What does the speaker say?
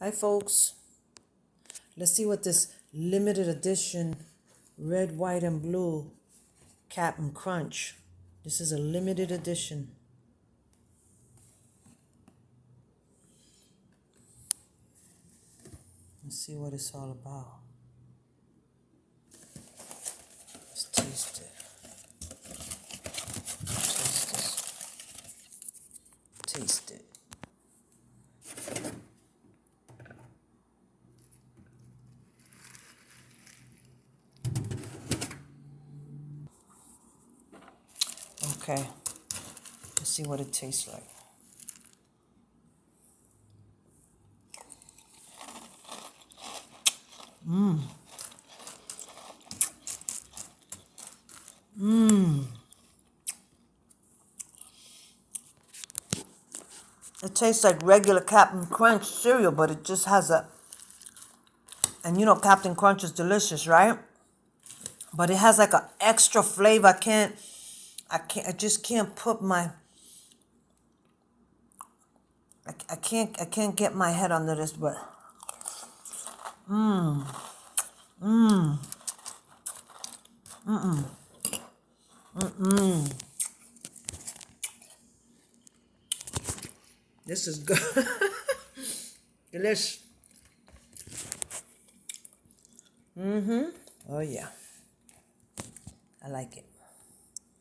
Hi folks, let's see what this limited edition red, white, and blue Captain Crunch. This is a limited edition. Let's see what it's all about. Let's taste it. Taste this. Taste it. Okay, let's see what it tastes like. It tastes like regular Captain Crunch cereal, but it just has a, and you know Captain Crunch is delicious, right? But it has like an extra flavor. I just can't put my, I can't get my head under this, but, this is good. Delish. Oh yeah, I like it.